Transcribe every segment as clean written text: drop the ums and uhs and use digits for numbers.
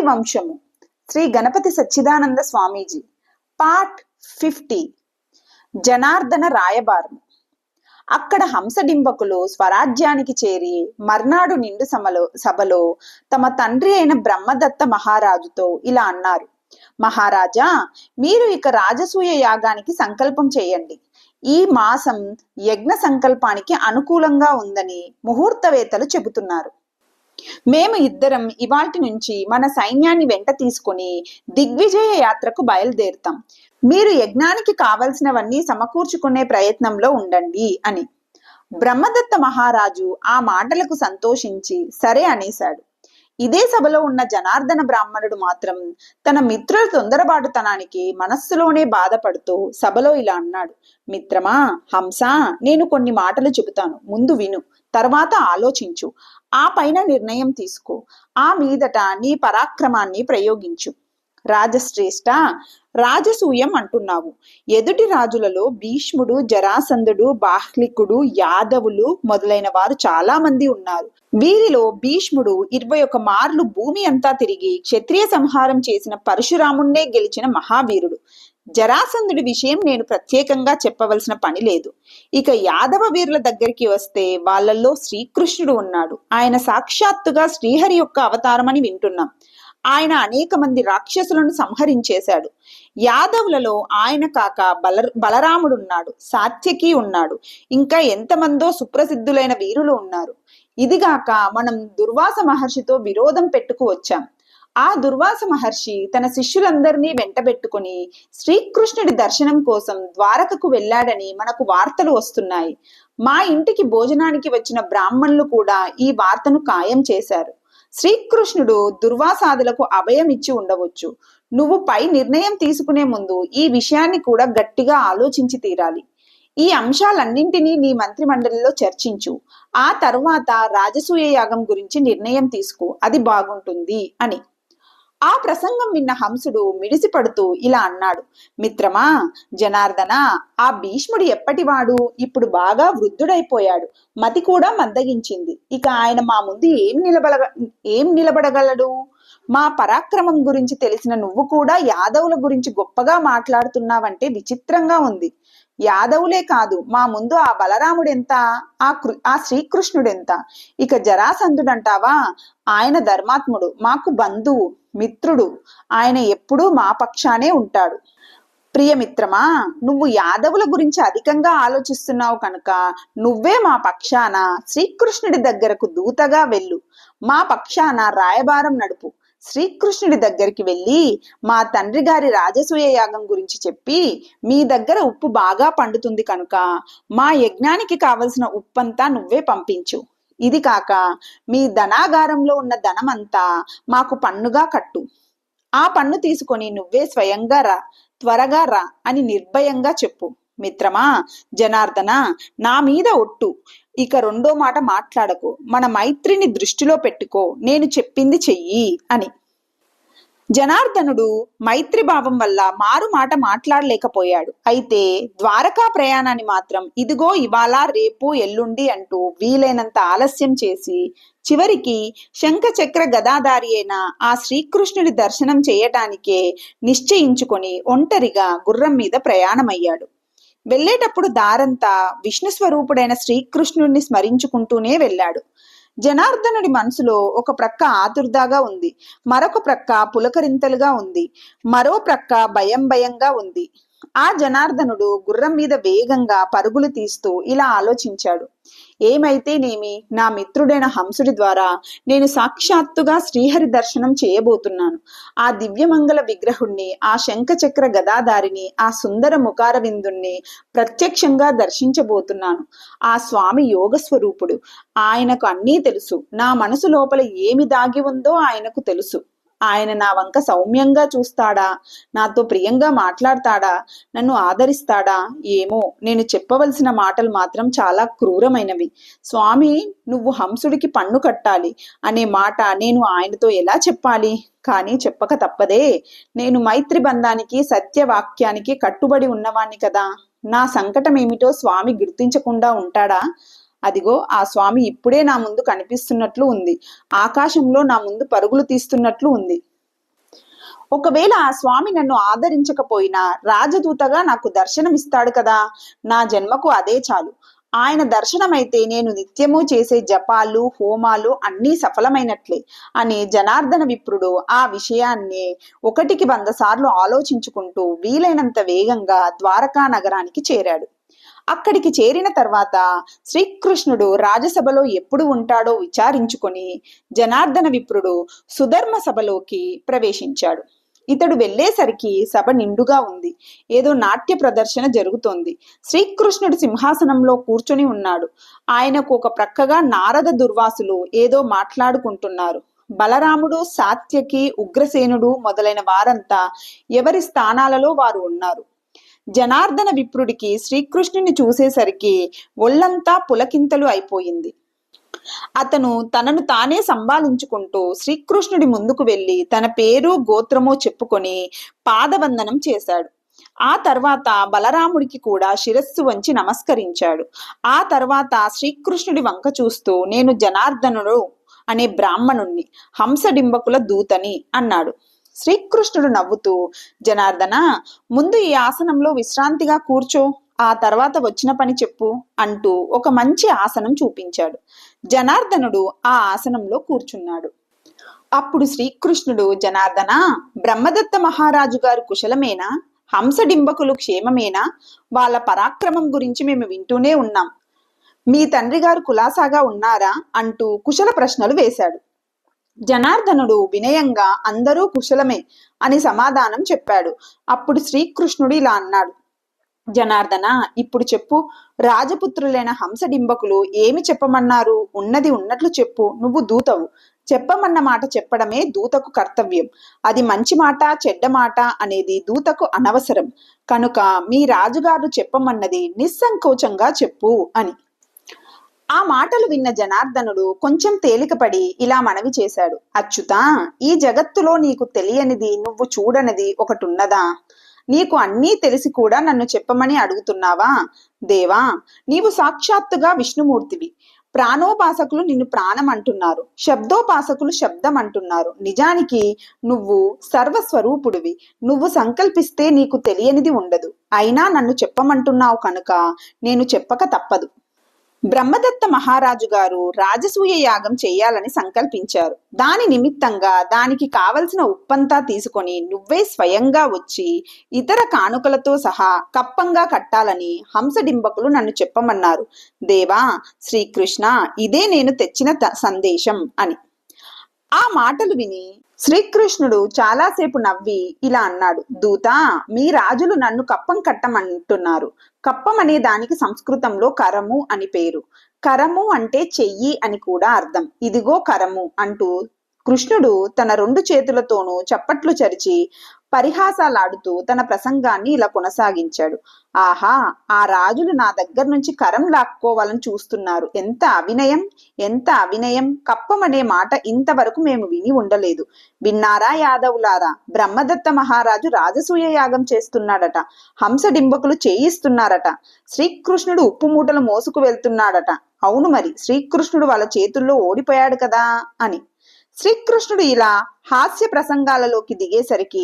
వంశము శ్రీ గణపతి సచ్చిదానంద స్వామీజీ పార్ట్ 50 జనార్దన రాయబారం. అక్కడ హంసడింబకులు స్వరాజ్యానికి చేరి మర్నాడు నిండు సభలో తమ తండ్రి అయిన బ్రహ్మదత్త మహారాజుతో ఇలా అన్నారు. మహారాజా, మీరు ఇక రాజసూయ యాగానికి సంకల్పం చేయండి. ఈ మాసం యజ్ఞ సంకల్పానికి అనుకూలంగా ఉందని ముహూర్తవేత్తలు చెబుతున్నారు. మేము ఇద్దరం ఇవాల్టి నుంచి మన సైన్యాన్ని వెంట తీసుకుని దిగ్విజయ యాత్రకు బయలుదేరుతాం. మీరు యజ్ఞానికి కావలసినవన్నీ సమకూర్చుకునే ప్రయత్నంలో ఉండండి అని. బ్రహ్మదత్త మహారాజు ఆ మాటలకు సంతోషించి సరే అనేశాడు. ఇదే సభలో ఉన్న జనార్దన బ్రాహ్మణుడు మాత్రం తన మిత్రుల తొందరబాటుతనానికి మనస్సులోనే బాధపడుతూ సభలో ఇలా అన్నాడు. మిత్రమా హంస, నేను కొన్ని మాటలు చెబుతాను, ముందు విను, తర్వాత ఆలోచించు, ఆ పైన నిర్ణయం తీసుకో. ఆ మీదట నీ పరాక్రమాన్ని ప్రయోగించు. రాజశ్రేష్ఠ, రాజసూయం అంటున్నావు. ఎదుటి రాజులలో భీష్ముడు, జరాసంధుడు, బాహ్లికుడు, యాదవులు మొదలైన వారు చాలా మంది ఉన్నారు. వీరిలో భీష్ముడు 21 మార్లు భూమి అంతా తిరిగి క్షత్రియ సంహారం చేసిన పరశురాముణ్ణే గెలిచిన మహావీరుడు. జరాసంధుడి విషయం నేను ప్రత్యేకంగా చెప్పవలసిన పని లేదు. ఇక యాదవ వీరుల దగ్గరికి వస్తే వాళ్ళల్లో శ్రీకృష్ణుడు ఉన్నాడు. ఆయన సాక్షాత్తుగా శ్రీహరి యొక్క అవతారం అని వింటున్నాం. ఆయన అనేక మంది రాక్షసులను సంహరించేశాడు. యాదవులలో ఆయన కాక బలరాముడున్నాడు, సాత్యకి ఉన్నాడు, ఇంకా ఎంతమందో సుప్రసిద్ధులైన వీరులు ఉన్నారు. ఇదిగాక మనం దుర్వాస మహర్షితో విరోధం పెట్టుకు వచ్చాం. ఆ దుర్వాస మహర్షి తన శిష్యులందరినీ వెంటబెట్టుకుని శ్రీకృష్ణుడి దర్శనం కోసం ద్వారకకు వెళ్ళాడని మనకు వార్తలు వస్తున్నాయి. మా ఇంటికి భోజనానికి వచ్చిన బ్రాహ్మణులు కూడా ఈ వార్తను ఖాయం చేశారు. శ్రీకృష్ణుడు దుర్వాసాదులకు అభయం ఇచ్చి ఉండవచ్చు. నువ్వు పై నిర్ణయం తీసుకునే ముందు ఈ విషయాన్ని కూడా గట్టిగా ఆలోచించి తీరాలి. ఈ అంశాలన్నింటినీ నీ మంత్రిమండలిలో చర్చించు. ఆ తర్వాత రాజసూయ యాగం గురించి నిర్ణయం తీసుకో, అది బాగుంటుంది అని. ఆ ప్రసంగం విన్న హంసుడు మిడిసిపడుతూ ఇలా అన్నాడు. మిత్రమా జనార్దన, ఆ భీష్ముడు ఎప్పటివాడు? ఇప్పుడు బాగా వృద్ధుడైపోయాడు. మతి కూడా మందగించింది. ఇక ఆయన మా ముందు ఏం నిలబడగలడు? మా పరాక్రమం గురించి తెలిసిన నువ్వు కూడా యాదవుల గురించి గొప్పగా మాట్లాడుతున్నావంటే విచిత్రంగా ఉంది. యాదవులే కాదు, మా ముందు ఆ బలరాముడెంత, ఆ శ్రీకృష్ణుడెంత. ఇక జరాసంధుడంటావా? ఆయన ధర్మాత్ముడు, మాకు బంధువు, మిత్రుడు. ఆయన ఎప్పుడూ మా పక్షానే ఉంటాడు. ప్రియమిత్రమా, నువ్వు యాదవుల గురించి అధికంగా ఆలోచిస్తున్నావు కనుక నువ్వే మా పక్షాన శ్రీకృష్ణుడి దగ్గరకు దూతగా వెళ్ళు. మా పక్షాన రాయబారం నడుపు. శ్రీకృష్ణుడి దగ్గరికి వెళ్ళి మా తండ్రి గారి రాజసూయ యాగం గురించి చెప్పి, మీ దగ్గర ఉప్పు బాగా పండుతుంది కనుక మా యజ్ఞానికి కావలసిన ఉప్పంతా నువ్వే పంపించు. ఇది కాక మీ ధనాగారంలో ఉన్న ధనమంతా మాకు పన్నుగా కట్టు. ఆ పన్ను తీసుకొని నువ్వే స్వయంగా రా, త్వరగా రా అని నిర్భయంగా చెప్పు. మిత్రమా జనార్దన, నా మీద ఒట్టు, ఇక రెండో మాట మాట్లాడకు. మన మైత్రిని దృష్టిలో పెట్టుకో, నేను చెప్పింది చెయ్యి అని. జనార్దనుడు మైత్రి భావం వల్ల మారు మాట మాట్లాడలేకపోయాడు. అయితే ద్వారకా ప్రయాణాన్ని మాత్రం ఇదిగో ఇవాళ, రేపు, ఎల్లుండి అంటూ వీలైనంత ఆలస్యం చేసి చివరికి శంఖచక్ర గదాధారి అయిన ఆ శ్రీకృష్ణుడి దర్శనం చేయటానికే నిశ్చయించుకొని ఒంటరిగా గుర్రం మీద ప్రయాణమయ్యాడు. వెళ్ళేటప్పుడు దారంతా విష్ణు స్వరూపుడైన శ్రీకృష్ణుడిని స్మరించుకుంటూనే వెళ్ళాడు. జనార్దనుడి మనసులో ఒక ప్రక్క ఆతుర్దాగా ఉంది, మరొక ప్రక్క పులకరింతలుగా ఉంది, మరో ప్రక్క భయంగా ఉంది. ఆ జనార్దనుడు గుర్రం మీద వేగంగా పరుగులు తీస్తూ ఇలా ఆలోచించాడు. ఏమైతేనేమి, నా మిత్రుడైన హంసుడి ద్వారా నేను సాక్షాత్తుగా శ్రీహరి దర్శనం చేయబోతున్నాను. ఆ దివ్యమంగళ విగ్రహుణ్ణి, ఆ శంఖచక్ర గదాధారిని, ఆ సుందర ముఖార విందుణ్ణి ప్రత్యక్షంగా దర్శించబోతున్నాను. ఆ స్వామి యోగ స్వరూపుడు. ఆయనకు అన్నీ తెలుసు. నా మనసు లోపల ఏమి దాగి ఉందో ఆయనకు తెలుసు. ఆయన నా వంక సౌమ్యంగా చూస్తాడా, నాతో ప్రియంగా మాట్లాడతాడా, నన్ను ఆదరిస్తాడా? ఏమో, నేను చెప్పవలసిన మాటలు మాత్రం చాలా క్రూరమైనవి. స్వామి, నువ్వు హంసుడికి పన్ను కట్టాలి అనే మాట నేను ఆయనతో ఎలా చెప్పాలి? కానీ చెప్పక తప్పదే. నేను మైత్రి బంధానికి, సత్యవాక్యానికి కట్టుబడి ఉన్నవాణ్ణి కదా. నా సంకటం ఏమిటో స్వామి గుర్తించకుండా ఉంటాడా? అదిగో ఆ స్వామి ఇప్పుడే నా ముందు కనిపిస్తున్నట్లు ఉంది. ఆకాశంలో నా ముందు పరుగులు తీస్తున్నట్లు ఉంది. ఒకవేళ ఆ స్వామి నన్ను ఆదరించకపోయినా రాజదూతగా నాకు దర్శనమిస్తాడు కదా, నా జన్మకు అదే చాలు. ఆయన దర్శనమైతే నేను నిత్యము చేసే జపాలు హోమాలు అన్నీ సఫలమైనట్లే అని జనార్దన విప్రుడు ఆ విషయాన్ని 100 సార్లు ఆలోచించుకుంటూ వీలైనంత వేగంగా ద్వారకా నగరానికి చేరాడు. అక్కడికి చేరిన తర్వాత శ్రీకృష్ణుడు రాజసభలో ఎప్పుడు ఉంటాడో విచారించుకొని జనార్దన విప్రుడు సుధర్మ సభలోకి ప్రవేశించాడు. ఇతడు వెళ్లేసరికి సభ నిండుగా ఉంది. ఏదో నాట్య ప్రదర్శన జరుగుతోంది. శ్రీకృష్ణుడు సింహాసనంలో కూర్చొని ఉన్నాడు. ఆయనకు ఒక ప్రక్కగా నారద దుర్వాసులు ఏదో మాట్లాడుకుంటున్నారు. బలరాముడు, సాత్యకి, ఉగ్రసేనుడు మొదలైన వారంతా ఎవరి స్థానాలలో వారు ఉన్నారు. జనార్దన విప్రుడికి శ్రీకృష్ణుని చూసేసరికి ఒళ్ళంతా పులకింతలు అయిపోయింది. అతను తనను తానే సంభాళించుకుంటూ శ్రీకృష్ణుడి ముందుకు వెళ్లి తన పేరు గోత్రమో చెప్పుకొని పాదవందనం చేశాడు. ఆ తర్వాత బలరాముడికి కూడా శిరస్సు వంచి నమస్కరించాడు. ఆ తర్వాత శ్రీకృష్ణుడి వంక చూస్తూ, నేను జనార్దనుడు అనే బ్రాహ్మణుణ్ణి, హంసడింబకుల దూతని అన్నాడు. శ్రీకృష్ణుడు నవ్వుతూ, జనార్దన, ముందు ఈ ఆసనంలో విశ్రాంతిగా కూర్చో, ఆ తర్వాత వచ్చిన పని చెప్పు అంటూ ఒక మంచి ఆసనం చూపించాడు. జనార్దనుడు ఆ ఆసనంలో కూర్చున్నాడు. అప్పుడు శ్రీకృష్ణుడు, జనార్దన, బ్రహ్మదత్త మహారాజు గారు కుశలమేనా? హంసడింబకులు క్షేమమేనా? వాళ్ళ పరాక్రమం గురించి మేము వింటూనే ఉన్నాం. మీ తండ్రి గారు కులాసాగా ఉన్నారా అంటూ కుశల ప్రశ్నలు వేశాడు. జనార్దనుడు వినయంగా అందరూ కుశలమే అని సమాధానం చెప్పాడు. అప్పుడు శ్రీకృష్ణుడు ఇలా అన్నాడు, జనార్దన, ఇప్పుడు చెప్పు, రాజపుత్రులైన హంసడింబకులు ఏమి చెప్పమన్నారు? ఉన్నది ఉన్నట్లు చెప్పు. నువ్వు దూతవు. చెప్పమన్న మాట చెప్పడమే దూతకు కర్తవ్యం. అది మంచి మాట చెడ్డ మాట అనేది దూతకు అనవసరం. కనుక మీ రాజుగారు చెప్పమన్నది నిస్సంకోచంగా చెప్పు అని. ఆ మాటలు విన్న జనార్దనుడు కొంచెం తేలికపడి ఇలా మనవి చేశాడు, అచ్యుతా, ఈ జగత్తులో నీకు తెలియనిది, నువ్వు చూడనిది ఒకటున్నదా? నీకు అన్నీ తెలిసి కూడా నన్ను చెప్పమని అడుగుతున్నావా? దేవా, నీవు సాక్షాత్తుగా విష్ణుమూర్తివి. ప్రాణోపాసకులు నిన్ను ప్రాణం అంటున్నారు, శబ్దోపాసకులు శబ్దం అంటున్నారు. నిజానికి నువ్వు సర్వస్వరూపుడివి. నువ్వు సంకల్పిస్తే నీకు తెలియనిది ఉండదు. అయినా నన్ను చెప్పమంటున్నావు కనుక నేను చెప్పక తప్పదు. బ్రహ్మదత్త మహారాజు గారు రాజసూయ యాగం చేయాలని సంకల్పించారు. దాని నిమిత్తంగా దానికి కావలసిన ఉప్పంతా తీసుకొని నువ్వే స్వయంగా వచ్చి ఇతర కానుకలతో సహా కప్పంగా కట్టాలని హంసడింబకులు నన్ను చెప్పమన్నారు. దేవా శ్రీకృష్ణ, ఇదే నేను తెచ్చిన సందేశం అని. ఆ మాటలు విని శ్రీకృష్ణుడు చాలాసేపు నవ్వి ఇలా అన్నాడు, దూత, మీ రాజులు నన్ను కప్పం కట్టమంటున్నారు. కప్పం అనే దానికి సంస్కృతంలో కరము అని పేరు. కరము అంటే చెయ్యి అని కూడా అర్థం. ఇదిగో కరము అంటూ కృష్ణుడు తన 2 చేతులతోనూ చప్పట్లు చరిచి పరిహాసాలాడుతూ తన ప్రసంగాన్ని ఇలా కొనసాగించాడు. ఆహా, ఆ రాజులు నా దగ్గర నుంచి కరం లాక్కోవాలని చూస్తున్నారు. ఎంత అవినయం, ఎంత అవినయం! కప్పం అనే మాట ఇంతవరకు మేము విని ఉండలేదు. విన్నారా యాదవులారా? బ్రహ్మదత్త మహారాజు రాజసూయ యాగం చేస్తున్నాడట. హంసడింబకులు చేయిస్తున్నారట. శ్రీకృష్ణుడు ఉప్పు మూటలు మోసుకు వెళ్తున్నాడట. అవును మరి, శ్రీకృష్ణుడు వాళ్ళ చేతుల్లో ఓడిపోయాడు కదా అని. శ్రీకృష్ణుడు ఇలా హాస్య ప్రసంగాలలోకి దిగేసరికి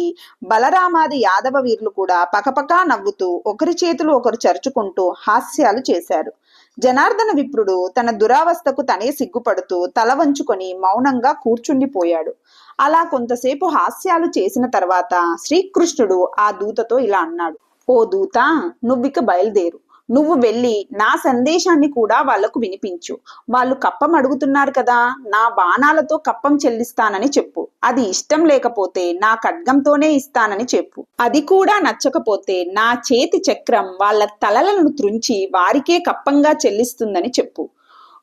బలరామాది యాదవ వీరులు కూడా పకపకా నవ్వుతూ ఒకరి చేతులు ఒకరు చరుచుకుంటూ హాస్యాలు చేశారు. జనార్దన విప్రుడు తన దురావస్థకు తనే సిగ్గుపడుతూ తల వంచుకొని మౌనంగా కూర్చుండిపోయాడు. అలా కొంతసేపు హాస్యాలు చేసిన తర్వాత శ్రీకృష్ణుడు ఆ దూతతో ఇలా అన్నాడు, ఓ దూత, నువ్విక బయలుదేరు. నువ్వు వెళ్ళి నా సందేశాన్ని కూడా వాళ్లకు వినిపించు. వాళ్ళు కప్పం అడుగుతున్నారు కదా, నా బాణాలతో కప్పం చెల్లిస్తానని చెప్పు. అది ఇష్టం లేకపోతే నా ఖడ్గంతోనే ఇస్తానని చెప్పు. అది కూడా నచ్చకపోతే నా చేతి చక్రం వాళ్ళ తలలను త్రుంచి వారికే కప్పంగా చెల్లిస్తుందని చెప్పు.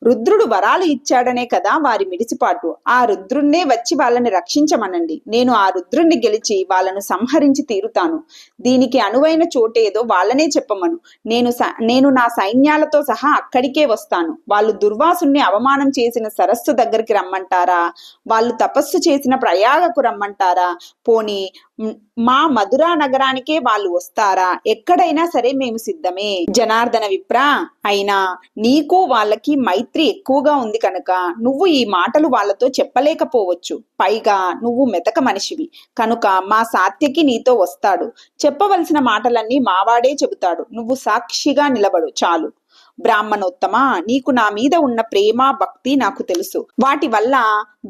రుద్రుడు వరాలు ఇచ్చాడనే కదా వారి మిడిసిపాటు. ఆ రుద్రుణ్ణే వచ్చి వాళ్ళని రక్షించమనండి. నేను ఆ రుద్రుణ్ణి గెలిచి వాళ్ళను సంహరించి తీరుతాను. దీనికి అనువైన చోటేదో వాళ్ళనే చెప్పమను. నేను నా సైన్యాలతో సహా అక్కడికే వస్తాను. వాళ్ళు దుర్వాసుని అవమానం చేసిన సరస్సు దగ్గరికి రమ్మంటారా? వాళ్ళు తపస్సు చేసిన ప్రయాగకు రమ్మంటారా? పోనీ మా మధురా నగరానికే వాళ్ళు వస్తారా? ఎక్కడైనా సరే మేము సిద్ధమే జనార్దన విప్ర. అయినా నీకు వాళ్ళకి మైత్రి ఎక్కువగా ఉంది కనుక నువ్వు ఈ మాటలు వాళ్ళతో చెప్పలేకపోవచ్చు. పైగా నువ్వు మెతక మనిషివి కనుక మా సాత్యకి నీతో వస్తాడు. చెప్పవలసిన మాటలన్నీ మావాడే చెబుతాడు. నువ్వు సాక్షిగా నిలబడు చాలు. బ్రాహ్మణోత్తమ, నీకు నా మీద ఉన్న ప్రేమ భక్తి నాకు తెలుసు. వాటి వల్ల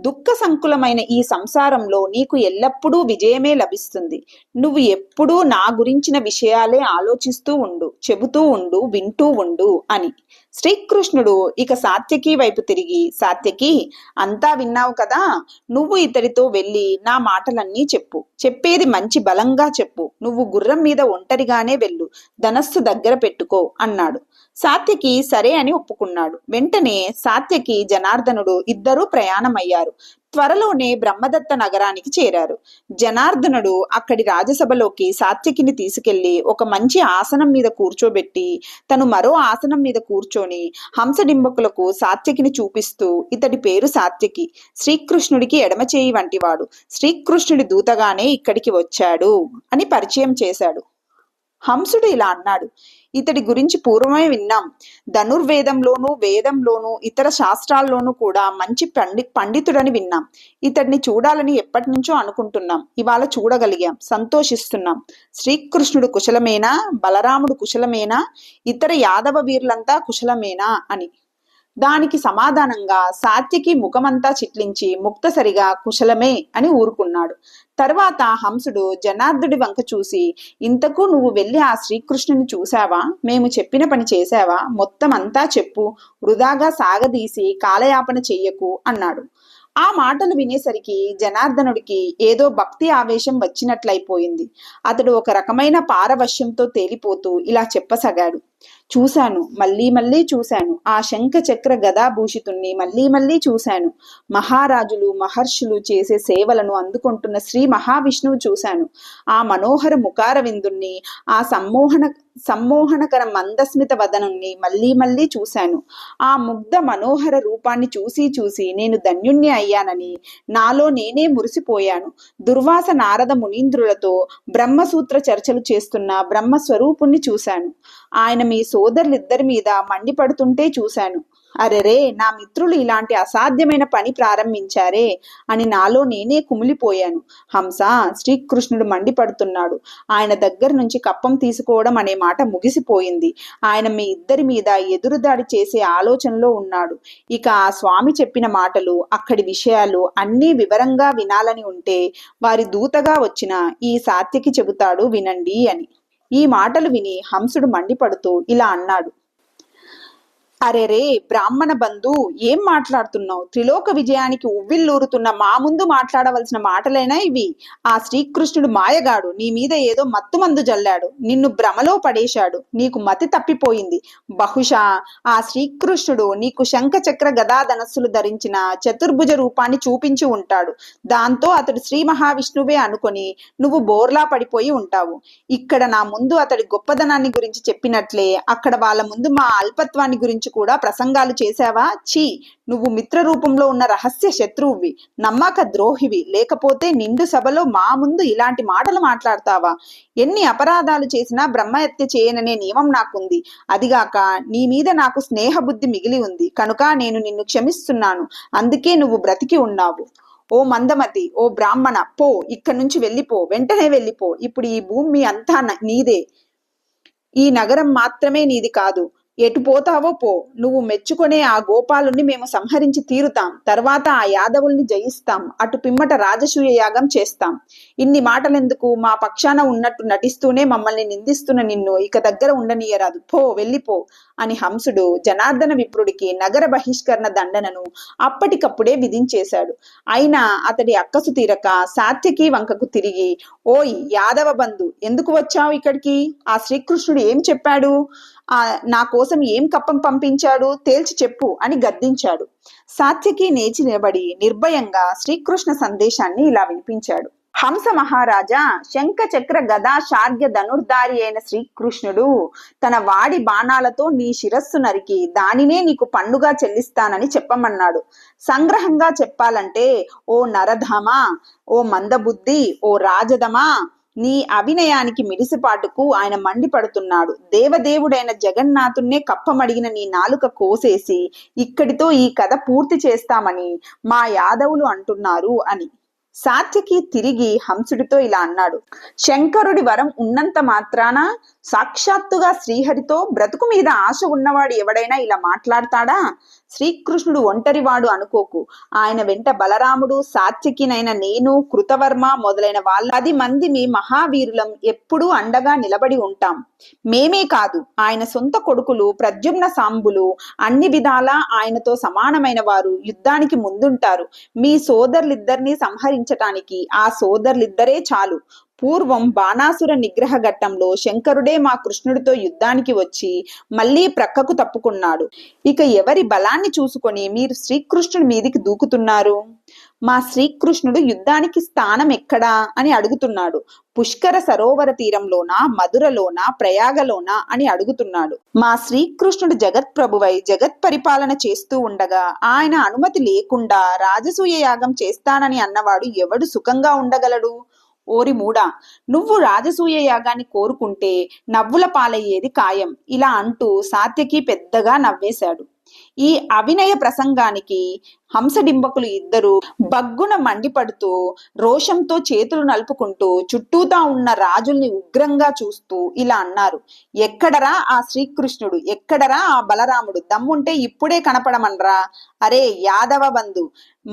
దుఃఖ సంకులమైన ఈ సంసారంలో నీకు ఎల్లప్పుడూ విజయమే లభిస్తుంది. నువ్వు ఎప్పుడూ నా గురించిన విషయాలే ఆలోచిస్తూ ఉండు, చెబుతూ ఉండు, వింటూ ఉండు అని. శ్రీకృష్ణుడు ఇక సాత్యకి వైపు తిరిగి, సాత్యకి, అంతా విన్నావు కదా, నువ్వు ఇతడితో వెళ్ళి నా మాటలన్నీ చెప్పు. చెప్పేది మంచి బలంగా చెప్పు. నువ్వు గుర్రం మీద ఒంటరిగానే వెళ్ళు, ధనస్సు దగ్గర పెట్టుకో అన్నాడు. సాత్యకి సరే అని ఒప్పుకున్నాడు. వెంటనే సాత్యకి జనార్దనుడు ఇద్దరూ ప్రయాణమయ్యారు. త్వరలోనే బ్రహ్మదత్త నగరానికి చేరారు. జనార్దనుడు అక్కడి రాజసభలోకి సాత్యకిని తీసుకెళ్లి ఒక మంచి ఆసనం మీద కూర్చోబెట్టి తను మరో ఆసనం మీద కూర్చొని హంసడింబకులకు సాత్యకిని చూపిస్తూ, ఇతడి పేరు సాత్యకి, శ్రీకృష్ణుడికి ఎడమచేయి వంటివాడు, శ్రీకృష్ణుడి దూతగానే ఇక్కడికి వచ్చాడు అని పరిచయం చేశాడు. హంసుడు ఇలా అన్నాడు, ఇతడి గురించి పూర్వమే విన్నాం. ధనుర్వేదంలోనూ వేదంలోనూ ఇతర శాస్త్రాల్లోనూ కూడా మంచి పండితుడని విన్నాం. ఇతడిని చూడాలని ఎప్పటి నుంచో అనుకుంటున్నాం. ఇవాళ చూడగలిగాం, సంతోషిస్తున్నాం. శ్రీకృష్ణుడు కుశలమేనా? బలరాముడు కుశలమేనా? ఇతర యాదవ వీరులంతా కుశలమేనా అని. దానికి సమాధానంగా సాత్యకి ముఖమంతా చిట్లించి ముక్తసరిగా కుశలమే అని ఊరుకున్నాడు. తర్వాత హంసుడు జనార్దుడి వంక చూసి, ఇంతకు నువ్వు వెళ్ళి ఆ శ్రీకృష్ణుని చూశావా? మేము చెప్పిన పని చేశావా? మొత్తం అంతా చెప్పు, వృధాగా సాగదీసి కాలయాపన చెయ్యకు అన్నాడు. ఆ మాటలు వినేసరికి జనార్దనుడికి ఏదో భక్తి ఆవేశం వచ్చినట్లయిపోయింది. అతడు ఒక రకమైన పారవశ్యంతో తేలిపోతూ ఇలా చెప్పసాగాడు. చూశాను, మళ్ళీ మళ్ళీ చూశాను. ఆ శంఖ చక్ర గదాభూషితుణ్ణి మళ్ళీ మళ్ళీ చూశాను. మహారాజులు మహర్షులు చేసే సేవలను అందుకుంటున్న శ్రీ మహావిష్ణువు చూశాను. ఆ మనోహర ముఖార విందుణ్ణి, ఆ సమ్మోహనకర మందస్మిత వదనుణ్ణి మళ్ళీ మళ్ళీ చూశాను. ఆ ముగ్ధ మనోహర రూపాన్ని చూసి చూసి నేను ధన్యుణ్ణి అయ్యానని నాలో నేనే మురిసిపోయాను. దుర్వాస నారద మునీంద్రులతో బ్రహ్మసూత్ర చర్చలు చేస్తున్న బ్రహ్మస్వరూపుణ్ణి చూశాను. ఆయన మీ సోదరులిద్దరి మీద మండిపడుతుంటే చూశాను. అరెరే, నా మిత్రులు ఇలాంటి అసాధ్యమైన పని ప్రారంభించారే అని నాలో నేనే కుమిలిపోయాను. హంస, శ్రీకృష్ణుడు మండిపడుతున్నాడు. ఆయన దగ్గర నుంచి కప్పం తీసుకోవడం అనే మాట ముగిసిపోయింది. ఆయన మీ ఇద్దరి మీద ఎదురుదాడి చేసే ఆలోచనలో ఉన్నాడు. ఇక ఆ స్వామి చెప్పిన మాటలు, అక్కడి విషయాలు అన్నీ వివరంగా వినాలని ఉంటే వారి దూతగా వచ్చిన ఈ సాత్యకి చెబుతాడు, వినండి అని. ఈ మాటలు విని హంసుడు మండిపడుతూ ఇలా అన్నాడు, అరెరే బ్రాహ్మణ బంధు, ఏం మాట్లాడుతున్నావు? త్రిలోక విజయానికి ఉవ్విల్లూరుతున్న మా ముందు మాట్లాడవలసిన మాటలేనా ఇవి? ఆ శ్రీకృష్ణుడు మాయగాడు. నీ మీద ఏదో మత్తుమందు జల్లాడు, నిన్ను భ్రమలో పడేశాడు, నీకు మతి తప్పిపోయింది. బహుశా ఆ శ్రీకృష్ణుడు నీకు శంఖ చక్ర గదాధనస్సులు ధరించిన చతుర్భుజ రూపాన్ని చూపించి ఉంటాడు. దాంతో అతడు శ్రీ మహావిష్ణువే అనుకొని నువ్వు బోర్లా పడిపోయి ఉంటావు. ఇక్కడ నా ముందు అతడి గొప్పదనాన్ని గురించి చెప్పినట్లే అక్కడ వాళ్ళ ముందు మా అల్పత్వాన్ని గురించి కూడా ప్రసంగాలు చేశావా? ఛీ, నువ్వు మిత్ర రూపంలో ఉన్న రహస్య శత్రువువి, నమ్మక ద్రోహివి. లేకపోతే నిండు సభలో మా ముందు ఇలాంటి మాటలు మాట్లాడతావా? ఎన్ని అపరాధాలు చేసినా బ్రహ్మహత్య చేయననే నియమం నాకుంది. అదిగాక నీ మీద నాకు స్నేహబుద్ధి మిగిలి ఉంది కనుక నేను నిన్ను క్షమిస్తున్నాను. అందుకే నువ్వు బ్రతికి ఉన్నావు. ఓ మందమతి, ఓ బ్రాహ్మణ, పో, ఇక్కడి నుంచి వెళ్ళిపో, వెంటనే వెళ్ళిపో. ఇప్పుడు ఈ భూమి అంతా నీదే. ఈ నగరం మాత్రమే నీది కాదు. ఎటు పోతావో పో. నువ్వు మెచ్చుకునే ఆ గోపాలుని మేము సంహరించి తీరుతాం. తర్వాత ఆ యాదవుల్ని జయిస్తాం. అటు పిమ్మట రాజసూయ యాగం చేస్తాం. ఇన్ని మాటలెందుకు? మా పక్షాన ఉన్నట్టు నటిస్తూనే మమ్మల్ని నిందిస్తున్న నిన్ను ఇక దగ్గర ఉండనీయరాదు. పో, వెళ్ళిపో అని హంసుడు జనార్దన విప్రుడికి నగర బహిష్కరణ దండనను అప్పటికప్పుడే విధించేశాడు. అయినా అతడి అక్కసు తీరక సాత్యకి వంకకు తిరిగి, ఓయ్ యాదవ బంధు, ఎందుకు వచ్చావు ఇక్కడికి? ఆ శ్రీకృష్ణుడు ఏం చెప్పాడు? నా కోసం ఏం కప్పం పంపించాడు? తేల్చి చెప్పు అని గద్దించాడు. సాత్యకి నేచి నిలబడి నిర్భయంగా శ్రీకృష్ణ సందేశాన్ని ఇలా వినిపించాడు. హంస మహారాజా, శంఖ చక్ర గదా శార్గ్య ధనుర్ధారి అయిన శ్రీకృష్ణుడు తన వాడి బాణాలతో నీ శిరస్సు నరికి దానినే నీకు పన్నుగా చెల్లిస్తానని చెప్పమన్నాడు. సంగ్రహంగా చెప్పాలంటే, ఓ నరధమా, ఓ మందబుద్ధి, ఓ రాజదమా, నీ అవినయానికి మిడిసిపాటుకు ఆయన మండిపడుతున్నాడు. దేవదేవుడైన జగన్నాథున్నే కప్పమడిగిన నీ నాలుక కోసేసి ఇక్కడితో ఈ కథ పూర్తి చేస్తామని మా యాదవులు అంటున్నారు అని. సాత్యకి తిరిగి హంసుడితో ఇలా అన్నాడు. శంకరుడి వరం ఉన్నంత మాత్రాన సాక్షాత్తుగా శ్రీహరితో బ్రతుకు మీద ఆశ ఉన్నవాడు ఎవడైనా ఇలా మాట్లాడతాడా? శ్రీకృష్ణుడు ఒంటరివాడు అనుకోకు. ఆయన వెంట బలరాముడు, సాత్యకినైన నేను, కృతవర్మ మొదలైన వాళ్ళ 10 మంది మీ మహావీరులం ఎప్పుడూ అండగా నిలబడి ఉంటాం. మేమే కాదు, ఆయన సొంత కొడుకులు ప్రద్యుమ్న సాంబులు అన్ని విధాలా ఆయనతో సమానమైన వారు యుద్ధానికి ముందుంటారు. మీ సోదరులిద్దరినీ సంహరించటానికి ఆ సోదరులిద్దరే చాలు. పూర్వం బాణాసుర నిగ్రహ ఘట్టంలో శంకరుడే మా కృష్ణుడితో యుద్ధానికి వచ్చి మళ్ళీ ప్రక్కకు తప్పుకున్నాడు. ఇక ఎవరి బలాన్ని చూసుకొని మీరు శ్రీకృష్ణుడి మీదికి దూకుతున్నారు? మా శ్రీకృష్ణుడు యుద్ధానికి స్థానం ఎక్కడా అని అడుగుతున్నాడు. పుష్కర సరోవర తీరంలోనా, మధురలోనా, ప్రయాగలోనా అని అడుగుతున్నాడు. మా శ్రీకృష్ణుడు జగత్ప్రభువై జగత్ పరిపాలన చేస్తూ ఉండగా ఆయన అనుమతి లేకుండా రాజసూయ యాగం చేస్తానని అన్నవాడు ఎవడు సుఖంగా ఉండగలడు? ఓరి మూడా, నువ్వు రాజసూయ యాగాన్ని కోరుకుంటే నవ్వుల పాలయ్యేది ఖాయం. ఇలా అంటూ సాత్యకి పెద్దగా నవ్వేశాడు. ఈ అవినయ ప్రసంగానికి హంసడింబకులు ఇద్దరు బగ్గున మండిపడుతూ రోషంతో చేతులు నలుపుకుంటూ చుట్టూతా ఉన్న రాజుల్ని ఉగ్రంగా చూస్తూ ఇలా అన్నారు. ఎక్కడరా ఆ శ్రీకృష్ణుడు, ఎక్కడరా ఆ బలరాముడు? దమ్ముంటే ఇప్పుడే కనపడమనరా? అరే యాదవ బంధు,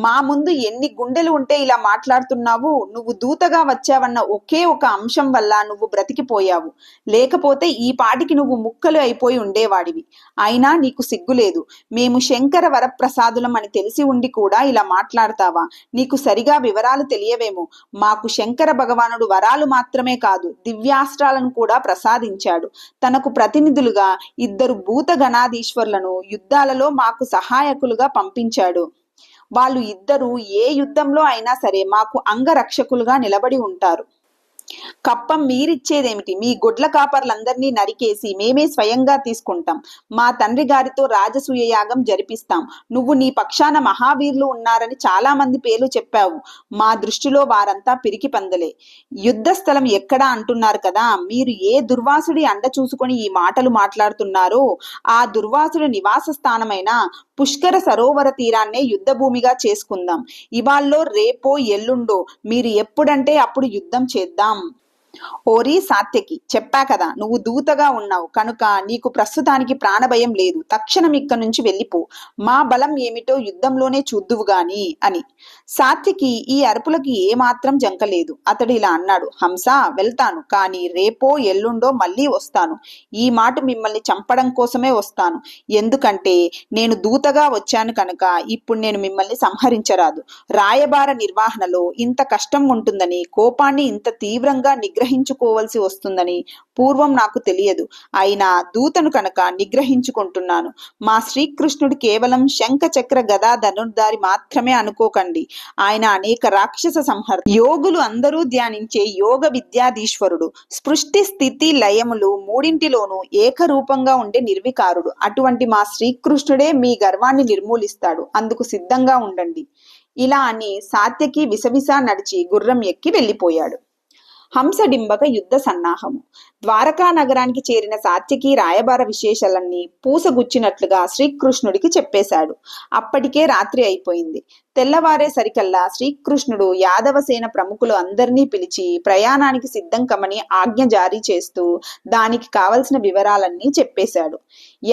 మా ముందు ఎన్ని గుండెలు ఉంటే ఇలా మాట్లాడుతున్నావు? నువ్వు దూతగా వచ్చావన్న ఒకే ఒక అంశం వల్ల నువ్వు బ్రతికిపోయావు. లేకపోతే ఈ పాటికి నువ్వు ముక్కలు అయిపోయి ఉండేవాడివి. అయినా నీకు సిగ్గులేదు. మేము శంకర వరప్రసాదులం అని తెలిసి ఉండి కూడా ఇలా మాట్లాడతావా? నీకు సరిగా వివరాలు తెలియవేమో. మాకు శంకర భగవానుడు వరాలు మాత్రమే కాదు, దివ్యాస్త్రాలను కూడా ప్రసాదించాడు. తనకు ప్రతినిధులుగా 2 భూత గణాధీశ్వరులను యుద్ధాలలో మాకు సహాయకులుగా పంపించాడు. వాళ్ళు ఇద్దరు ఏ యుద్ధంలో అయినా సరే మాకు అంగరక్షకులుగా నిలబడి ఉంటారు. కప్పం మీరిచ్చేదేమిటి? మీ గొడ్ల కాపర్లందరినీ నరికేసి మేమే స్వయంగా తీసుకుంటాం. మా తండ్రి గారితో రాజసూయ యాగం జరిపిస్తాం. నువ్వు నీ పక్షాన మహావీరులు ఉన్నారని చాలా మంది పేర్లు చెప్పావు. మా దృష్టిలో వారంతా పిరికి పందలే. యుద్ధ స్థలం ఎక్కడా అంటున్నారు కదా, మీరు ఏ దుర్వాసుడి అండ చూసుకొని ఈ మాటలు మాట్లాడుతున్నారో ఆ దుర్వాసుడి నివాస స్థానమైన పుష్కర సరోవర తీరాన్నే యుద్ధ భూమిగా చేసుకుందాం. ఇవాళ్ళో రేపో ఎల్లుండో మీరు ఎప్పుడంటే అప్పుడు యుద్ధం చేద్దాం. ఓరి సాత్యకి, చెప్పా కదా, నువ్వు దూతగా ఉన్నావు కనుక నీకు ప్రస్తుతానికి ప్రాణభయం లేదు. తక్షణం ఇక్కడి నుంచి వెళ్ళిపో. మా బలం ఏమిటో యుద్ధంలోనే చూద్దువు గాని అని. సాత్యకి ఈ అరుపులకి ఏమాత్రం జంకలేదు. అతడు ఇలా అన్నాడు. హంస, వెళ్తాను, కానీ రేపో ఎల్లుండో మళ్ళీ వస్తాను. ఈ మాట మిమ్మల్ని చంపడం కోసమే వస్తాను. ఎందుకంటే నేను దూతగా వచ్చాను కనుక ఇప్పుడు నేను మిమ్మల్ని సంహరించరాదు. రాయబార నిర్వహణలో ఇంత కష్టం ఉంటుందని, కోపాన్ని ఇంత తీవ్రంగా నిగ్రహించుకోవలసి వస్తుందని పూర్వం నాకు తెలియదు. అయినా దూతను కనుక నిగ్రహించుకుంటున్నాను. మా శ్రీకృష్ణుడు కేవలం శంఖ చక్ర గదా ధనుర్ధారి మాత్రమే అనుకోకండి. ఆయన అనేక రాక్షస సంహర్త. యోగులు అందరూ ధ్యానించే యోగ విద్యాధీశ్వరుడు. సృష్టి స్థితి లయములు మూడింటిలోనూ ఏకరూపంగా ఉండే నిర్వికారుడు. అటువంటి మా శ్రీకృష్ణుడే మీ గర్వాన్ని నిర్మూలిస్తాడు. అందుకు సిద్ధంగా ఉండండి. ఇలా అని సాత్యకి విసవిసా నడిచి గుర్రం ఎక్కి వెళ్ళిపోయాడు. హంసడింబక యుద్ధ సన్నాహము. ద్వారకా నగరానికి చేరిన సాత్యకి రాయబార విశేషాలన్నీ పూసగుచ్చినట్లుగా శ్రీకృష్ణుడికి చెప్పేశాడు. అప్పటికే రాత్రి అయిపోయింది. తెల్లవారే సరికల్లా శ్రీకృష్ణుడు యాదవసేన ప్రముఖులు అందరినీ పిలిచి ప్రయాణానికి సిద్ధం కమ్మని ఆజ్ఞ జారీ చేస్తూ దానికి కావలసిన వివరాలన్నీ చెప్పేశాడు.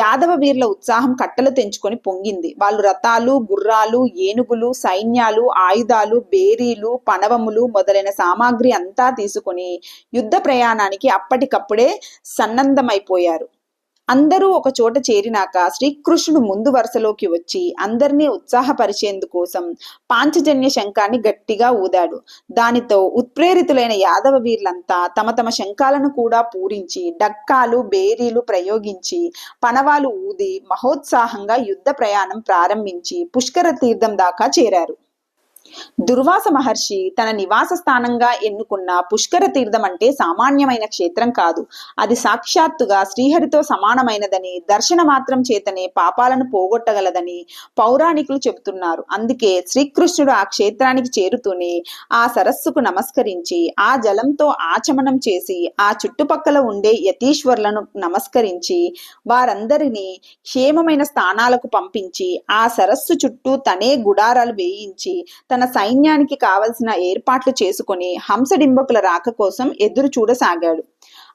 యాదవ వీరుల ఉత్సాహం కట్టలు తెంచుకొని పొంగింది. వాళ్ళు రథాలు, గుర్రాలు, ఏనుగులు, సైన్యాలు, ఆయుధాలు, బేరీలు, పనవములు మొదలైన సామాగ్రి అంతా తీసుకుని యుద్ధ ప్రయాణానికి అప్పటికప్పుడే సన్నద్ధమైపోయారు. అందరూ ఒక చోట చేరినాక శ్రీకృష్ణుడు ముందు వరుసలోకి వచ్చి అందరినీ ఉత్సాహపరిచేందుకోసం పాంచజన్య శంఖాన్ని గట్టిగా ఊదాడు. దానితో ఉత్ప్రేరితులైన యాదవ వీరులంతా తమ తమ శంఖాలను కూడా పూరించి డక్కాలు, బేరీలు ప్రయోగించి పనవాలు ఊది మహోత్సాహంగా యుద్ధ ప్రయాణం ప్రారంభించి పుష్కర తీర్థం దాకా చేరారు. దుర్వాస మహర్షి తన నివాస స్థానంగా ఎన్నుకున్న పుష్కర తీర్థం అంటే సామాన్యమైన క్షేత్రం కాదు. అది సాక్షాత్తుగా శ్రీహరితో సమానమైనదని, దర్శన మాత్రం చేతనే పాపాలను పోగొట్టగలదని పౌరాణికులు చెబుతున్నారు. అందుకే శ్రీకృష్ణుడు ఆ క్షేత్రానికి చేరుతూనే ఆ సరస్సుకు నమస్కరించి ఆ జలంతో ఆచమనం చేసి ఆ చుట్టుపక్కల ఉండే యతీశ్వర్లను నమస్కరించి వారందరినీ క్షేమమైన స్థానాలకు పంపించి ఆ సరస్సు చుట్టూ తనే గుడారాలు వేయించి తన సైన్యానికి కావలసిన ఏర్పాట్లు చేసుకుని హంసడింబకుల రాక కోసం ఎదురు చూడసాగాడు.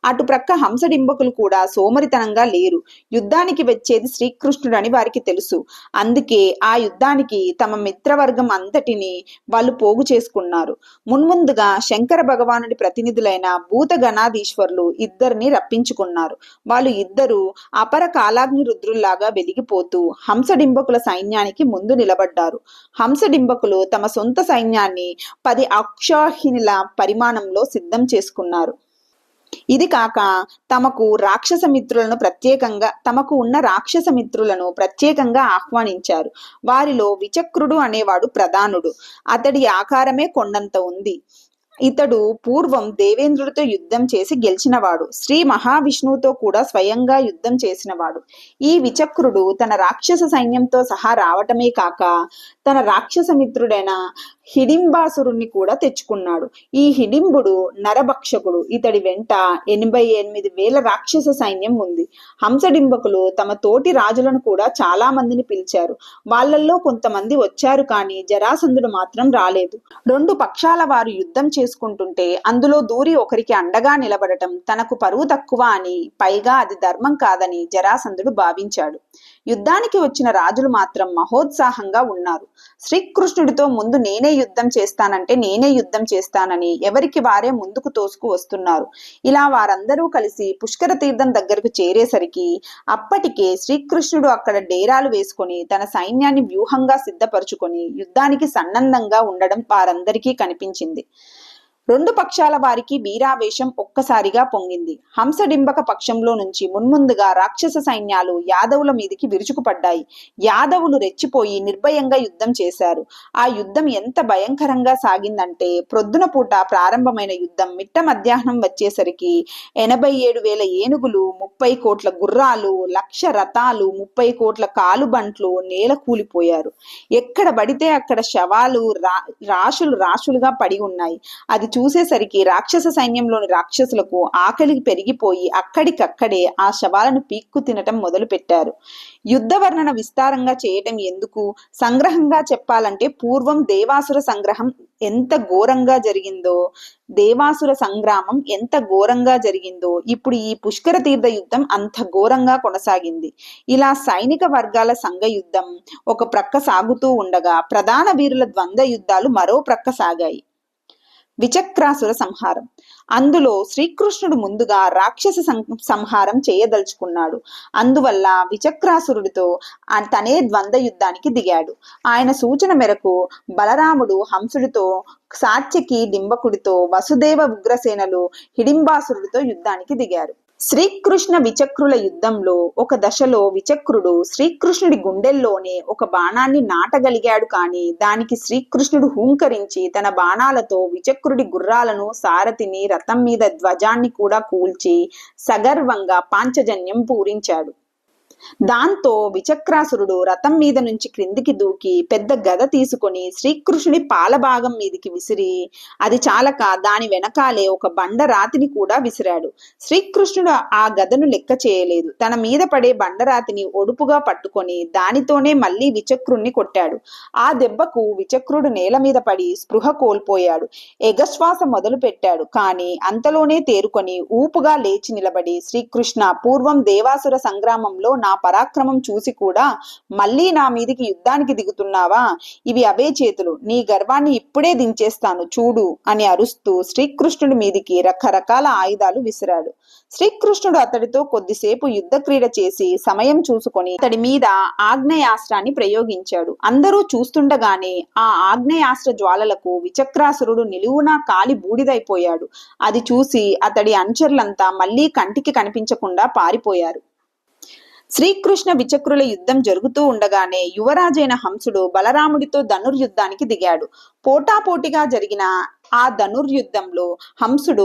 అటుప్రక్క హంసడింబకులు కూడా సోమరితనంగా లేరు. యుద్ధానికి వచ్చేది శ్రీకృష్ణుడని వారికి తెలుసు. అందుకే ఆ యుద్ధానికి తమ మిత్రవర్గం అంతటిని వాళ్ళు పోగు చేసుకున్నారు. మున్ముందుగా శంకర భగవానుడి ప్రతినిధులైన భూతగణాధీశ్వరులు ఇద్దరిని రప్పించుకున్నారు. వాళ్ళు ఇద్దరు అపర కాలాగ్ని రుద్రుల్లాగా వెలిగిపోతూ హంసడింబకుల సైన్యానికి ముందు నిలబడ్డారు. హంసడింబకులు తమ సొంత సైన్యాన్ని 10 అక్షౌహిణుల పరిమాణంలో సిద్ధం చేసుకున్నారు. ఇది కాక తమకు ఉన్న రాక్షస మిత్రులను ప్రత్యేకంగా ఆహ్వానించారు. వారిలో విచక్రుడు అనేవాడు ప్రధానుడు. అతడి ఆకారమే కొండంత ఉంది. ఇతడు పూర్వం దేవేంద్రుడితో యుద్ధం చేసి గెలిచినవాడు. శ్రీ మహావిష్ణువుతో కూడా స్వయంగా యుద్ధం చేసినవాడు. ఈ విచక్రుడు తన రాక్షస సైన్యంతో సహా రావటమే కాక తన రాక్షస మిత్రుడైన హిడింబాసురుణ్ణి కూడా తెచ్చుకున్నాడు. ఈ హిడింబుడు నరభక్షకుడు. ఇతడి వెంట 88,000 రాక్షస సైన్యం ఉంది. హంసడింబకులు తమ తోటి రాజులను కూడా చాలా మందిని పిలిచారు. వాళ్ళల్లో కొంతమంది వచ్చారు, కానీ జరాసంధుడు మాత్రం రాలేదు. 2 పక్షాల వారు యుద్ధం చేసుకుంటుంటే అందులో దూరి ఒకరికి అండగా నిలబడటం తనకు పరువు తక్కువ అని, పైగా అది ధర్మం కాదని జరాసంధుడు భావించాడు. యుద్ధానికి వచ్చిన రాజులు మాత్రం మహోత్సాహంగా ఉన్నారు. శ్రీకృష్ణుడితో ముందు నేనే యుద్ధం చేస్తానని ఎవరికి వారే ముందుకు తోసుకు వస్తున్నారు. ఇలా వారందరూ కలిసి పుష్కర తీర్థం దగ్గరకు చేరేసరికి అప్పటికే శ్రీకృష్ణుడు అక్కడ డేరాలు వేసుకొని తన సైన్యాన్ని వ్యూహంగా సిద్ధపరుచుకొని యుద్ధానికి సన్నద్ధంగా ఉండడం వారందరికీ కనిపించింది. 2 పక్షాల వారికి వీరావేశం ఒక్కసారిగా పొంగింది. హంసడింబక పక్షంలో నుంచి మున్ముందుగా రాక్షస సైన్యాలు యాదవుల మీదికి విరుచుకుపడ్డాయి. యాదవులు రెచ్చిపోయి నిర్భయంగా యుద్ధం చేశారు. ఆ యుద్ధం ఎంత భయంకరంగా సాగిందంటే ప్రొద్దున పూట ప్రారంభమైన యుద్ధం మిట్ట మధ్యాహ్నం వచ్చేసరికి 87,000 ఏనుగులు, 30 కోట్ల గుర్రాలు, 1,00,000 రథాలు, 30 కోట్ల కాలుబంట్లు నేల కూలిపోయారు. ఎక్కడ పడితే అక్కడ శవాలు రాశులుగా పడి ఉన్నాయి. అది చూసేసరికి రాక్షస సైన్యంలోని రాక్షసులకు ఆకలి పెరిగిపోయి అక్కడికక్కడే ఆ శవాలను పీక్కు తినటం మొదలు పెట్టారు. యుద్ధ వర్ణన విస్తారంగా చేయటం ఎందుకు, సంగ్రహంగా చెప్పాలంటే పూర్వం దేవాసుర సంగ్రామం ఎంత ఘోరంగా జరిగిందో ఇప్పుడు ఈ పుష్కర తీర్థ యుద్ధం అంత ఘోరంగా కొనసాగింది. ఇలా సైనిక వర్గాల సంఘ యుద్ధం ఒక ప్రక్క సాగుతూ ఉండగా ప్రధాన వీరుల ద్వంద్వ యుద్ధాలు మరో ప్రక్క సాగాయి. విచక్రాసుర సంహారం. అందులో శ్రీకృష్ణుడు ముందుగా రాక్షస సంహారం చేయదలుచుకున్నాడు. అందువల్ల విచక్రాసురుడితో తనే ద్వంద్వ యుద్ధానికి దిగాడు. ఆయన సూచన మేరకు బలరాముడు హంసుడితో, సాత్యకి డింబకుడితో, వసుదేవ ఉగ్రసేనలు హిడింబాసురుడితో యుద్ధానికి దిగారు. శ్రీకృష్ణ విచక్రుల యుద్ధంలో ఒక దశలో విచక్రుడు శ్రీకృష్ణుడి గుండెల్లోనే ఒక బాణాన్ని నాటగలిగాడు. కానీ దానికి శ్రీకృష్ణుడు హూంకరించి తన బాణాలతో విచక్రుడి గుర్రాలను, సారథిని, రథం మీద ధ్వజాన్ని కూడా కూల్చి సగర్వంగా పాంచజన్యం పూరించాడు. దాంతో విచక్రాసురుడు రథం మీద నుంచి క్రిందికి దూకి పెద్ద గద తీసుకొని శ్రీకృష్ణుడి పాలభాగం మీదికి విసిరి, అది చాలక దాని వెనకాలే ఒక బండరాతిని కూడా విసిరాడు. శ్రీకృష్ణుడు ఆ గదను లెక్క చేయలేదు. తన మీద పడే బండరాతిని ఒడుపుగా పట్టుకొని దానితోనే మళ్ళీ విచక్రుణ్ణి కొట్టాడు. ఆ దెబ్బకు విచక్రుడు నేల మీద పడి స్పృహ కోల్పోయాడు. ఎగశ్వాస మొదలు పెట్టాడు. కానీ అంతలోనే తేరుకొని ఊపుగా లేచి నిలబడి, శ్రీకృష్ణ, పూర్వం దేవాసుర సంగ్రామంలో నా పరాక్రమం చూసి కూడా మళ్ళీ నా మీదికి యుద్ధానికి దిగుతున్నావా? ఇవి అవే చేతులు, నీ గర్వాన్ని ఇప్పుడే దించేస్తాను చూడు అని అరుస్తూ శ్రీకృష్ణుడి మీదికి రకరకాల ఆయుధాలు విసిరాడు. శ్రీకృష్ణుడు అతడితో కొద్దిసేపు యుద్ధ క్రీడ చేసి సమయం చూసుకొని అతడి మీద ఆగ్నేయాస్త్రాన్ని ప్రయోగించాడు. అందరూ చూస్తుండగానే ఆ ఆగ్నేయాస్త్ర జ్వాలలకు విచక్రాసురుడు నిలువునా కాలి బూడిదైపోయాడు. అది చూసి అతడి అనుచరులంతా మళ్ళీ కంటికి కనిపించకుండా పారిపోయారు. శ్రీకృష్ణ విచక్రుల యుద్ధం జరుగుతూ ఉండగానే యువరాజైన హంసుడు బలరాముడితో ధనుర్యుద్ధానికి దిగాడు. పోటాపోటీగా జరిగిన ఆ ధనుర్యుద్ధంలో హంసుడు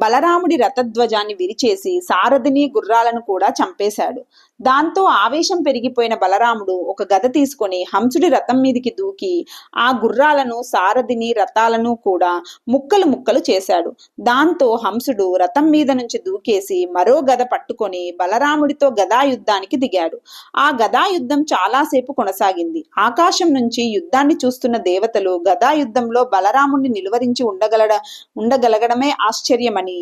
బలరాముడి రథధ్వజాన్ని విరిచేసి సారథిని గుర్రాలను కూడా చంపేశాడు. దాంతో ఆవేశం పెరిగిపోయిన బలరాముడు ఒక గద తీసుకొని హంసుడి రథం మీదికి దూకి ఆ గుర్రాలను, సారథిని, రథాలను కూడా ముక్కలు ముక్కలు చేశాడు. దాంతో హంసుడు రథం మీద నుంచి దూకేసి మరో గద పట్టుకొని బలరాముడితో గదాయుద్ధానికి దిగాడు. ఆ గదాయుద్ధం చాలాసేపు కొనసాగింది. ఆకాశం నుంచి యుద్ధాన్ని చూస్తున్న దేవతలు గదాయుద్ధంలో బలరాముడిని నిలువరించి ఉండగలగడమే ఆశ్చర్యమని,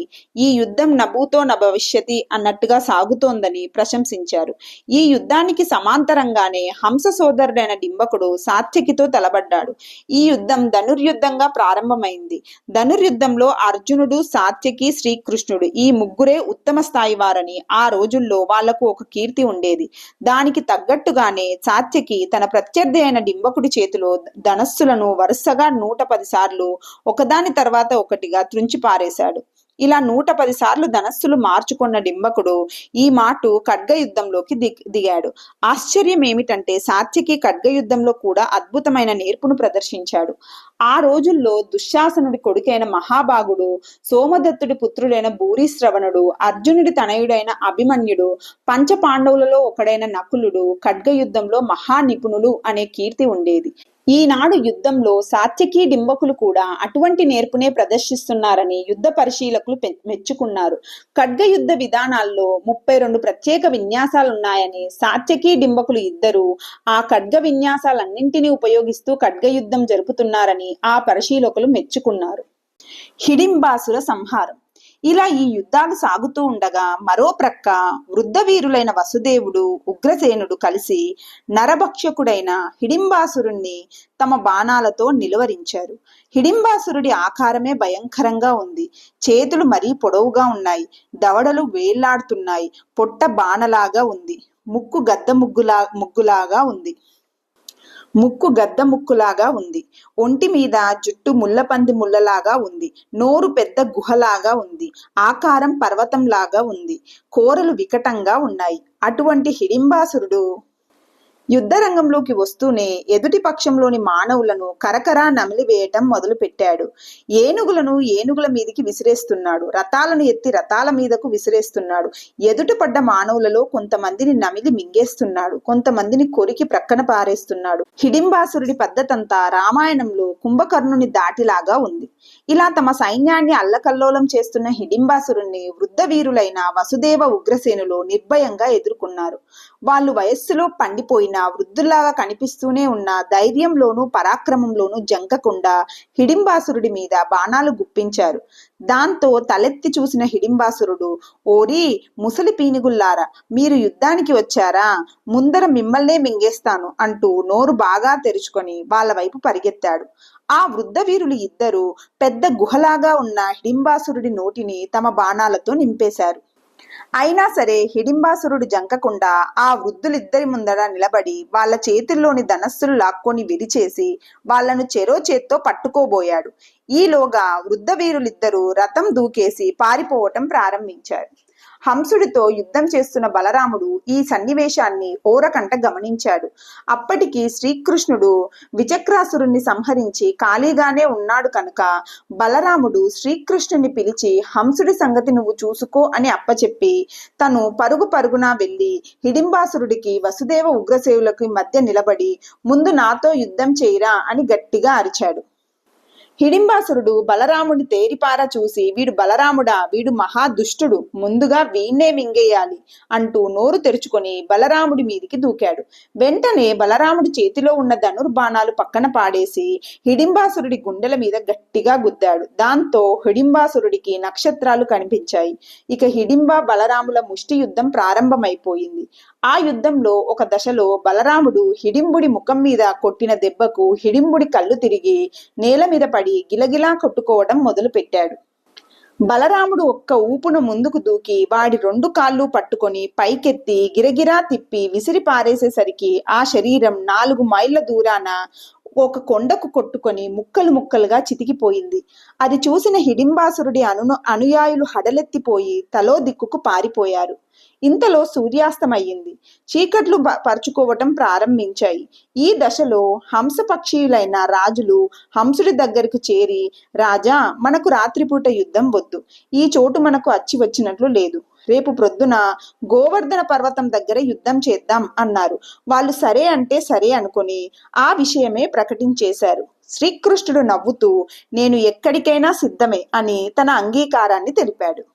ఈ యుద్ధం నభూతో నభవిష్యతి అన్నట్టుగా సాగుతోందని ప్రశంసించారు. ఈ యుద్ధానికి సమాంతరంగానే హంస సోదరుడైన డింబకుడు సాత్యకితో తలబడ్డాడు. ఈ యుద్ధం ధనుర్యుద్ధంగా ప్రారంభమైంది. ధనుర్యుద్ధంలో అర్జునుడు, సాత్యకి, శ్రీకృష్ణుడు ఈ ముగ్గురే ఉత్తమ స్థాయి వారని ఆ రోజుల్లో వాళ్లకు ఒక కీర్తి ఉండేది. దానికి తగ్గట్టుగానే సాత్యకి తన ప్రత్యర్థి అయిన డింబకుడి చేతిలో ధనస్సులను వరుసగా 110 సార్లు ఒకదాని తర్వాత ఒకటిగా త్రుంచి పారేశాడు. ఇలా 110 సార్లు ధనస్సులు మార్చుకున్న డింబకుడు ఈ మాటు ఖడ్గయుద్ధంలోకి దిగాడు. ఆశ్చర్యం ఏమిటంటే సాత్యకి ఖడ్గయుద్ధంలో కూడా అద్భుతమైన నేర్పును ప్రదర్శించాడు. ఆ రోజుల్లో దుశ్శాసనుడి కొడుకైన మహాభాగుడు, సోమదత్తుడి పుత్రుడైన భూరిశ్రవణుడు, అర్జునుడి తనయుడైన అభిమన్యుడు, పంచపాండవులలో ఒకడైన నకులుడు ఖడ్గయుద్ధంలో మహా నిపుణులు అనే కీర్తి ఉండేది. ఈనాడు యుద్ధంలో సాత్యకి, డింబకులు కూడా అటువంటి నేర్పునే ప్రదర్శిస్తున్నారని యుద్ధ పరిశీలకులు మెచ్చుకున్నారు. ఖడ్గ యుద్ధ విధానాల్లో 32 ప్రత్యేక విన్యాసాలున్నాయని సాత్యకి, డింబకులు ఇద్దరు ఆ ఖడ్గ విన్యాసాలన్నింటినీ ఉపయోగిస్తూ ఖడ్గ యుద్ధం జరుపుతున్నారని ఆ పరిశీలకులు మెచ్చుకున్నారు. హిడింబాసుర సంహారం. ఇలా ఈ యుద్ధాలు సాగుతూ ఉండగా మరో ప్రక్క వృద్ధ వీరులైన వసుదేవుడు, ఉగ్రసేనుడు కలిసి నరభక్షకుడైన హిడింబాసురుణ్ణి తమ బాణాలతో నిలువరించారు. హిడింబాసురుడి ఆకారమే భయంకరంగా ఉంది. చేతులు మరీ పొడవుగా ఉన్నాయి, దవడలు వేళ్లాడుతున్నాయి, పొట్ట బాణలాగా ఉంది, ముక్కు గద్ద ముక్కులాగా ఉంది, ఒంటి మీద జుట్టు ముళ్ళపంది ముళ్ళలాగా ఉంది, నోరు పెద్ద గుహలాగా ఉంది, ఆకారం పర్వతంలాగా ఉంది, కోరలు వికటంగా ఉన్నాయి. అటువంటి హిడింబాసురుడు యుద్ధరంగంలోకి వస్తూనే ఎదుటి పక్షంలోని మానవులను కరకరా నమిలివేయటం మొదలు పెట్టాడు. ఏనుగులను ఏనుగుల మీదకి విసిరేస్తున్నాడు, రథాలను ఎత్తి రథాల మీదకు విసిరేస్తున్నాడు. ఎదుట పడ్డ మానవులలో కొంతమందిని నమిలి మింగేస్తున్నాడు, కొంతమందిని కొరికి ప్రక్కన పారేస్తున్నాడు. హిడింబాసురుడి పద్ధతంతా రామాయణంలో కుంభకర్ణుని దాటిలాగా ఉంది. ఇలా తమ సైన్యాన్ని అల్లకల్లోలం చేస్తున్న హిడింబాసురుణ్ణి వృద్ధ వీరులైన వసుదేవ, ఉగ్రసేనులు నిర్భయంగా ఎదుర్కొన్నారు. వాళ్ళు వయస్సులో పండిపోయిన వృద్ధుల్లాగా కనిపిస్తూనే ఉన్న ధైర్యంలోనూ పరాక్రమంలోనూ జంకకుండా హిడింబాసురుడి మీద బాణాలు గుప్పించారు. దాంతో తలెత్తి చూసిన హిడింబాసురుడు, ఓరి ముసలి పీనుగుల్లారా, మీరు యుద్ధానికి వచ్చారా? ముందర మిమ్మల్నే మింగేస్తాను అంటూ నోరు బాగా తెరుచుకొని వాళ్ళ వైపు పరిగెత్తాడు. ఆ వృద్ధ వీరులు ఇద్దరు పెద్ద గుహలాగా ఉన్న హిడింబాసురుడి నోటిని తమ బాణాలతో నింపేశారు. అయినా సరే హిడింబాసురుడు జంకకుండా ఆ వృద్ధులిద్దరి ముందర నిలబడి వాళ్ళ చేతుల్లోని ధనస్సులు లాక్కొని విరిచేసి వాళ్లను చెరో చేత్తో పట్టుకోబోయాడు. ఈలోగా వృద్ధ వీరులిద్దరూ రథం దూకేసి పారిపోవటం ప్రారంభించారు. హంసుడితో యుద్ధం చేస్తున్న బలరాముడు ఈ సన్నివేశాన్ని ఓరకంట గమనించాడు. అప్పటికి శ్రీకృష్ణుడు విచక్రాసురుణ్ణి సంహరించి ఖాళీగానే ఉన్నాడు కనుక బలరాముడు శ్రీకృష్ణుని పిలిచి హంసుడి సంగతి నువ్వు చూసుకో అని అప్పచెప్పి తను పరుగున వెళ్లి హిడింబాసురుడికి, వసుదేవ, ఉగ్రసేవులకి మధ్య నిలబడి ముందు నాతో యుద్ధం చేయరా అని గట్టిగా అరిచాడు. హిడింబాసురుడు బలరాముడి తేరిపార చూసి, వీడు బలరాముడా, వీడు మహా దుష్టుడు, ముందుగా వీణ్ణే మింగేయాలి అంటూ నోరు తెరుచుకొని బలరాముడి మీదికి దూకాడు. వెంటనే బలరాముడి చేతిలో ఉన్న ధనుర్బాణాలు పక్కన పాడేసి హిడింబాసురుడి గుండెల మీద గట్టిగా గుద్దాడు. దాంతో హిడింబాసురుడికి నక్షత్రాలు కనిపించాయి. ఇక హిడింబ బలరాముల ముష్టి యుద్ధం ప్రారంభమైపోయింది. ఆ యుద్ధంలో ఒక దశలో బలరాముడు హిడింబుడి ముఖం మీద కొట్టిన దెబ్బకు హిడింబుడి కళ్ళు తిరిగి నేల మీద పడి గిలగిలా కొట్టుకోవడం మొదలు పెట్టాడు. బలరాముడు ఒక్క ఊపును ముందుకు దూకి వాడి 2 కాళ్ళు పట్టుకొని పైకెత్తి గిరగిరా తిప్పి విసిరి పారేసేసరికి ఆ శరీరం 4 మైళ్ళ దూరాన ఒక కొండకు కొట్టుకొని ముక్కలు ముక్కలుగా చితికిపోయింది. అది చూసిన హిడింబాసురుడి అనుయాయులు హడలెత్తిపోయి తలో దిక్కుకు పారిపోయారు. ఇంతలో సూర్యాస్తమయ్యింది. చీకట్లు పరుచుకోవటం ప్రారంభించాయి. ఈ దశలో హంసపక్షీయులైన రాజులు హంసుడి దగ్గరకు చేరి, రాజా, మనకు రాత్రిపూట యుద్ధం వద్దు. ఈ చోటు మనకు అచ్చి వచ్చినట్లు లేదు. రేపు ప్రొద్దున గోవర్ధన పర్వతం దగ్గర యుద్ధం చేద్దాం అన్నారు. వాళ్ళు సరే అంటే సరే అనుకుని ఆ విషయమే ప్రకటించేశారు. శ్రీకృష్ణుడు నవ్వుతూ, నేను ఎక్కడికైనా సిద్ధమే అని తన అంగీకారాన్ని తెలిపాడు.